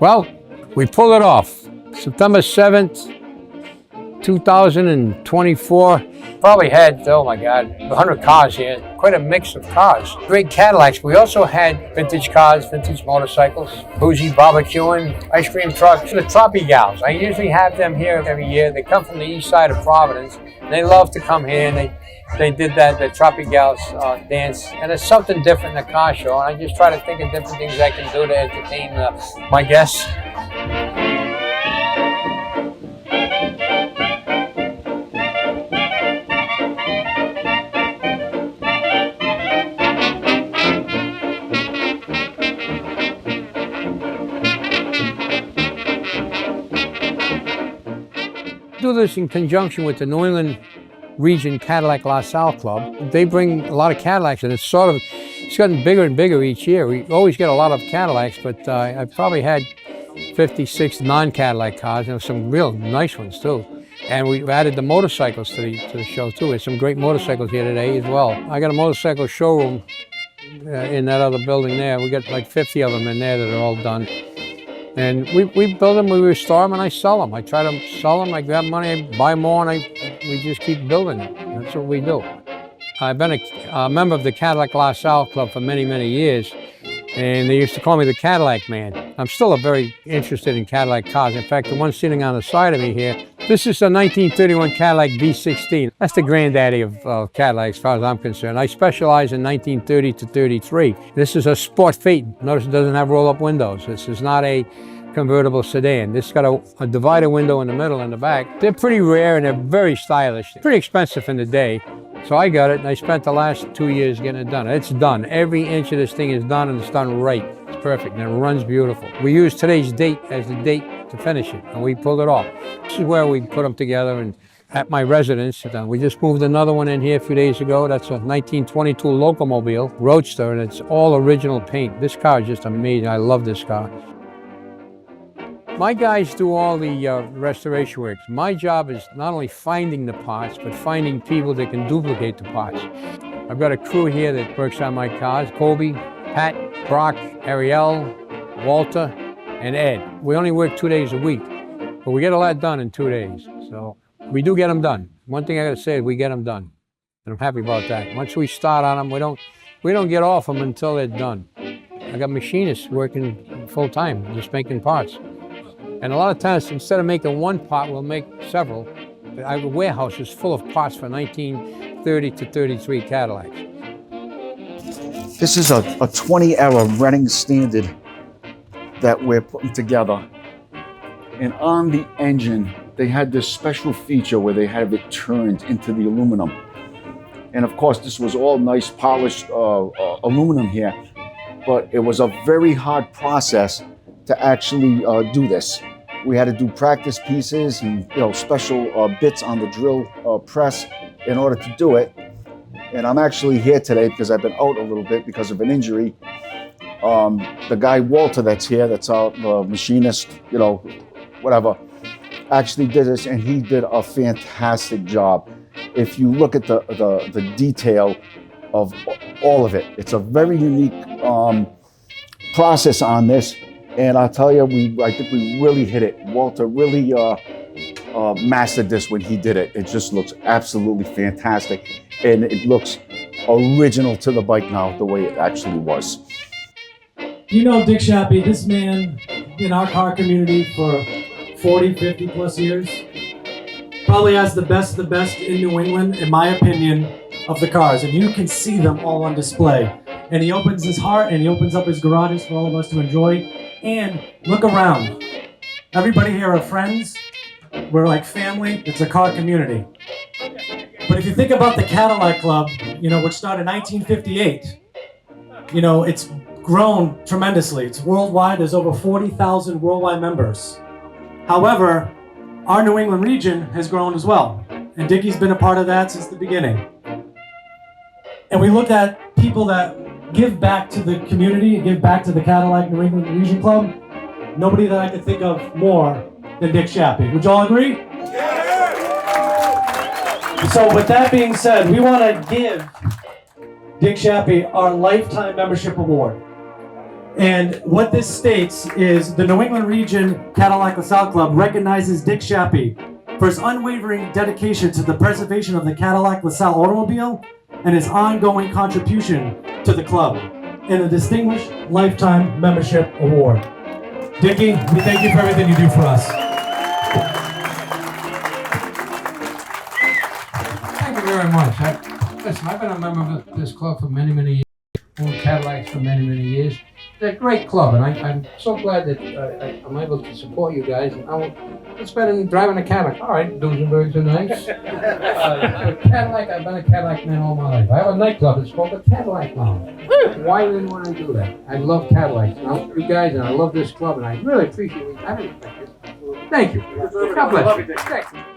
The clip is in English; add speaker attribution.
Speaker 1: Well, we pulled it off. September 7th, 2024. Probably had, oh my God, 100 cars here. Quite a mix of cars. Great Cadillacs. We also had vintage cars, vintage motorcycles, bougie barbecuing, ice cream trucks, the Troppy Gals. I usually have them here every year. They come from the east side of Providence. They love to come here, and they did the Troppy Gals dance. And it's something different in the car show. And I just try to think of different things I can do to entertain my guests. Do this in conjunction with the New England Region Cadillac LaSalle Club. They bring a lot of Cadillacs, and it's gotten bigger and bigger each year. We always get a lot of Cadillacs, but I probably had 56 non-Cadillac cars, and some real nice ones too. And we've added the motorcycles to the show too. There's some great motorcycles here today as well. I got a motorcycle showroom in that other building there. We got like 50 of them in there that are all done. And we build them, we restore them, and I sell them. I try to sell them, I grab money, I buy more, and we just keep building them. That's what we do. I've been a member of the Cadillac LaSalle Club for many, many years, and they used to call me the Cadillac Man. I'm still very interested in Cadillac cars. In fact, the one sitting on the side of me here, this is a 1931 Cadillac V16. That's the granddaddy of Cadillac as far as I'm concerned. I specialize in 1930 to 33. This is a Sport Phaeton. Notice it doesn't have roll-up windows. This is not a convertible sedan. This has got a divider window in the middle and the back. They're pretty rare and they're very stylish. Pretty expensive in the day. So I got it, and I spent the last 2 years getting it done. It's done. Every inch of this thing is done, and it's done right. It's perfect, and it runs beautiful. We used today's date as the date to finish it, and we pulled it off. This is where we put them together, and at my residence. We just moved another one in here a few days ago. That's a 1922 Locomobile Roadster, and it's all original paint. This car is just amazing. I love this car. My guys do all the restoration work. My job is not only finding the parts, but finding people that can duplicate the parts. I've got a crew here that works on my cars: Kobe, Pat, Brock, Ariel, Walter, and Ed. We only work 2 days a week, but we get a lot done in 2 days. So we do get them done. One thing I gotta say is we get them done. And I'm happy about that. Once we start on them, we don't get off them until they're done. I got machinists working full time, just making parts. And a lot of times, instead of making one part, we'll make several. Our warehouse is full of parts for 1930 to 33 Cadillacs.
Speaker 2: This is a 20-era running standard that we're putting together. And on the engine, they had this special feature where they had it turned into the aluminum. And of course, this was all nice polished aluminum here, but it was a very hard process to actually do this. We had to do practice pieces and special bits on the drill press in order to do it. And I'm actually here today because I've been out a little bit because of an injury. The guy Walter that's here, that's our machinist, whatever, actually did this, and he did a fantastic job. If you look at the detail of all of it, it's a very unique process on this. And I'll tell you, I think we really hit it. Walter really mastered this when he did it. It just looks absolutely fantastic. And it looks original to the bike now, the way it actually was.
Speaker 3: You know Dick Shappy, this man in our car community for 40, 50 plus years, probably has the best in New England, in my opinion, of the cars. And you can see them all on display. And he opens his heart and he opens up his garages for all of us to enjoy. And look around. Everybody here are friends. We're like family. It's a car community. But if you think about the Cadillac Club, which started in 1958, it's grown tremendously. It's worldwide. There's over 40,000 worldwide members. However, our New England region has grown as well. And Dickie's been a part of that since the beginning. And we look at people that give back to the community, give back to the Cadillac New England Region Club. Nobody that I could think of more than Dick Shappy. Would you all agree? Yeah. So with that being said, we want to give Dick Shappy our Lifetime Membership Award. And what this states is the New England Region Cadillac LaSalle Club recognizes Dick Shappy for his unwavering dedication to the preservation of the Cadillac LaSalle automobile and his ongoing contribution to the club in a Distinguished Lifetime Membership Award. Dickie, we thank you for everything you do for us.
Speaker 1: Thank you very much. Listen, I've been a member of this club for many, many years. Owned Cadillacs for many, many years. It's a great club, and I'm so glad that I'm able to support you guys. It's better than driving a Cadillac. All right, Duesenbergs are nice. Cadillac, I've been a Cadillac man all my life. I have a nightclub. It's called the Cadillac Lounge. Why didn't I do that? I love Cadillacs. And I love you guys, and I love this club, and I really appreciate it. I don't expect it. Thank you. God bless you. Thank you.